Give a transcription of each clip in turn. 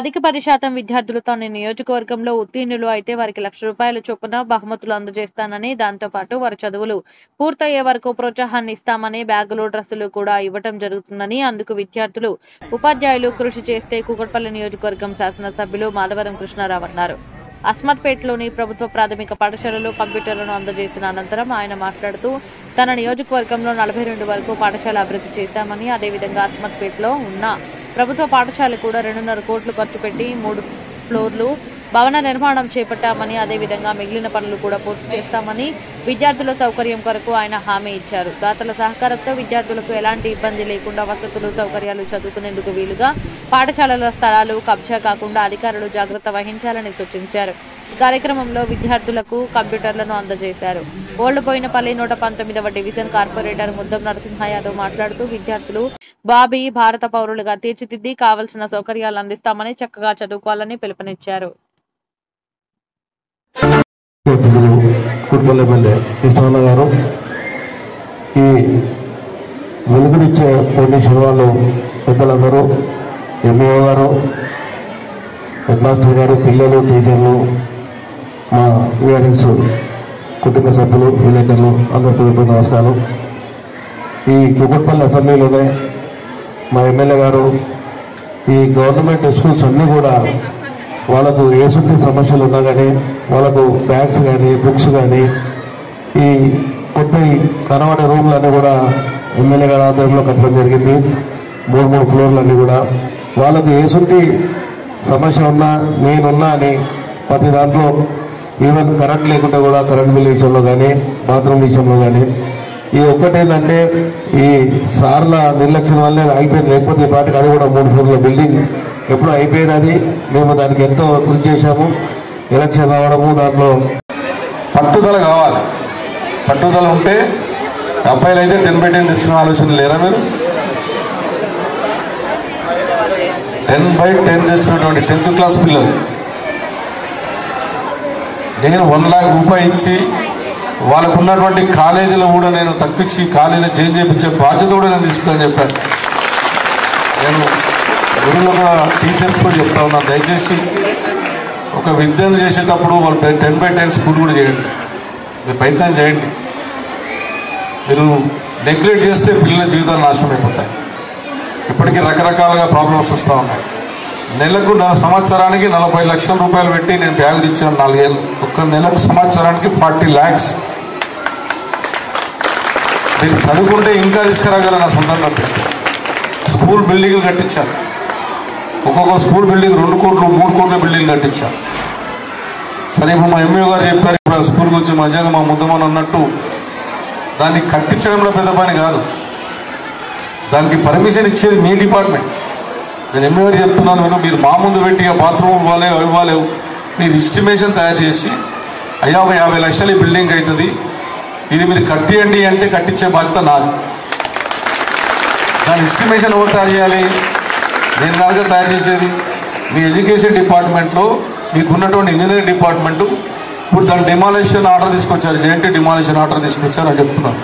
10కి 10% విద్యార్థులు తన నియోజకవర్గంలో ఉత్తీర్ణులు అయితే వారికి ₹1,00,000 చొప్పున బహుమతులు అందజేస్తానని, దాంతో పాటు వారి చదువులు పూర్తయ్యే వరకు ప్రోత్సాహాన్ని ఇస్తామని, బ్యాగులు, డ్రెస్సులు కూడా ఇవ్వటం జరుగుతుందని, అందుకు విద్యార్థులు, ఉపాధ్యాయులు కృషి చేస్తే కూకట్పల్లి నియోజకవర్గం శాసనసభ్యులు మాధవరం కృష్ణారావు అన్నారు. అస్మత్పేటలోని ప్రభుత్వ ప్రాథమిక పాఠశాలలో కంప్యూటర్లను అందజేసిన అనంతరం ఆయన మాట్లాడుతూ, తన నియోజకవర్గంలో 42 వరకు పాఠశాల అభివృద్ధి చేశామని, అదేవిధంగా అస్మత్పేటలో ఉన్న ప్రభుత్వ పాఠశాల కూడా 2.5 కోట్లు ఖర్చు పెట్టి 3 ఫ్లోర్లు భవన నిర్మాణం చేపట్టామని, అదేవిధంగా మిగిలిన పనులు కూడా పూర్తి చేస్తామని విద్యార్థుల సౌకర్యం కొరకు ఆయన హామీ ఇచ్చారు. దాతల సహకారంతో విద్యార్థులకు ఎలాంటి ఇబ్బంది లేకుండా వసతులు, సౌకర్యాలు చదువుకునేందుకు వీలుగా పాఠశాలల స్థలాలు కబ్జా కాకుండా అధికారులు జాగ్రత్త వహించాలని సూచించారు. ఈ కార్యక్రమంలో విద్యార్థులకు కంప్యూటర్లను అందజేశారు. ఓల్డ్బోయినపల్లి 119వ డివిజన్ కార్పొరేటర్ ముద్దం నరసింహ యాదవ్ మాట్లాడుతూ, విద్యార్థులు బాబీ భారత పౌరులుగా తీర్చిదిద్ది కావలసిన సౌకర్యాలు అందిస్తామని, చక్కగా చదువుకోవాలని పిలుపునిచ్చారు. ఈ వెలుగునిచ్చే పొలిటీషియన్ వాళ్ళు పెద్దలందరూ, ఎంఈఓ గారు, హెడ్ మాస్టర్ గారు, పిల్లలు, టీచర్లు, మా విఆర్ఎస్ కుటుంబ సభ్యులు, విలేకరులు అందరికీ నమస్కారం. ఈ కూకట్పల్లి అసెంబ్లీలోనే మా ఎమ్మెల్యే గారు ఈ గవర్నమెంట్ స్కూల్స్ అన్నీ కూడా వాళ్ళకు ఏసుంటి సమస్యలు ఉన్నా కానీ, వాళ్ళకు బ్యాగ్స్ కానీ, బుక్స్ కానీ, ఈ కొత్త కనబడే రూమ్లన్నీ కూడా ఎమ్మెల్యే గారి ఆధ్వర్యంలో కట్టడం జరిగింది. 3 ఫ్లోర్లన్నీ కూడా వాళ్ళకు ఏసుంటి సమస్య ఉన్నా, నేనున్నా అని ప్రతి దాంట్లో, ఈవెన్ కరెంట్ లేకుండా కూడా కరెంట్ బిల్ విషయంలో కానీ, బాత్రూమ్ విషయంలో కానీ, ఈ ఒక్కటేంటంటే ఈ సార్ల నిర్లక్ష్యం వల్లే అయిపోయింది. లేకపోతే ఈ పాటికి అది కూడా 3 ఫ్లోర్ల బిల్డింగ్ ఎప్పుడు అయిపోయేది. అది మేము దానికి ఎంతో కృషి చేశాము. ఎలక్షన్ రావడము, దాంట్లో పట్టుదల కావాలి. పట్టుదల ఉంటే అబ్బాయిలు అయితే 10/10 తెచ్చుకునే ఆలోచన లేరా మీరు? 10/10 తెచ్చుకున్నటువంటి 10th క్లాస్ పిల్లలు నేను ₹1,00,000 ఇచ్చి వాళ్ళకు ఉన్నటువంటి కాలేజీలో కూడా నేను తప్పించి కాలేజీలో జాయిన్ చేయించే బాధ్యత కూడా నేను తీసుకుని చెప్పాను. నేను గురువులు కూడా టీచర్స్ కూడా చెప్తా ఉన్నాను, దయచేసి ఒక విద్యను చేసేటప్పుడు వాళ్ళు 10/10 స్కూల్ కూడా చేయండి, మీరు ప్రయత్నం చేయండి. మీరు నెగ్లెక్ట్ చేస్తే పిల్లల జీవితాలు నాశనం అయిపోతాయి. ఇప్పటికీ రకరకాలుగా ప్రాబ్లమ్స్ వస్తూ ఉన్నాయి. నెలకు సంవత్సరానికి ₹40 లక్షలు పెట్టి నేను బ్యాగులు ఇచ్చాను 4 ఏళ్ళు. ఒక్క నెలకు సంవత్సరానికి 40 lakhs. మీరు చదువుకుంటే ఇంకా తీసుకురాగల నా సొంతంగా పెట్టి స్కూల్ బిల్డింగ్లు కట్టించాను. ఒక్కొక్క స్కూల్ బిల్డింగ్ 2 కోట్లు 3 కోట్ల బిల్డింగ్ కట్టించాను. సరే, ఇప్పుడు మా ఎంఈఓ గారు చెప్పారు, ఇప్పుడు స్కూల్కి వచ్చి మధ్యాహ్నం మా ముద్దమని అన్నట్టు దాన్ని కట్టించడంలో పెద్ద పని కాదు, దానికి పర్మిషన్ ఇచ్చేది మీ డిపార్ట్మెంట్. నేను ఎంఈఓ గారు చెప్తున్నాను, మీరు మా ముందు పెట్టి బాత్రూమ్ ఇవ్వలేవు, మీరు ఎస్టిమేషన్ తయారు చేసి, అయ్యా ఒక 50 లక్షలు ఈ బిల్డింగ్ అవుతుంది, ఇది మీరు కట్టియండి అంటే కట్టించే బాధ్యత నాది. దాని ఎస్టిమేషన్ ఎవరు తయారు చేయాలి? నేను కనుక తయారు చేసేది. మీ ఎడ్యుకేషన్ డిపార్ట్మెంట్లో మీకున్నటువంటి ఇంజనీరింగ్ డిపార్ట్మెంటు ఇప్పుడు దాని డిమాలిషన్ ఆర్డర్ తీసుకొచ్చారు, జేఎన్టీ డిమాలిషన్ ఆర్డర్ తీసుకొచ్చారు అని చెప్తున్నారు.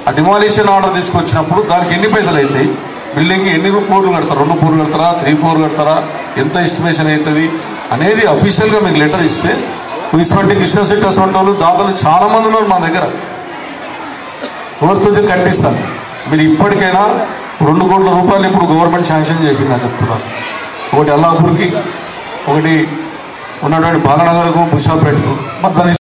ఆ డిమాలిషన్ ఆర్డర్ తీసుకొచ్చినప్పుడు దానికి ఎన్ని పైసలు అవుతాయి, బిల్డింగ్ ఎన్ని ఫ్లోర్లు కడతారా, 2 ఫ్లోర్లు కడతారా, 3 ఫ్లోర్లు కడతారా, ఎంత ఎస్టిమేషన్ అవుతుంది అనేది అఫీషియల్గా మీకు లెటర్ ఇస్తే, ఇటువంటి కృష్ణశెట్టి అటువంటి వాళ్ళు దాతలు చాలామంది ఉన్నారు మా దగ్గర, ఎవరితో కట్టిస్తారు. మీరు ఇప్పటికైనా ₹2 కోట్ల ఇప్పుడు గవర్నమెంట్ శాంక్షన్ చేసిందని చెప్తున్నారు. ఒకటి అల్లాపూర్కి, ఒకటి ఉన్నటువంటి బాలనగర్కు, బుషాపేటకు. మరి దాని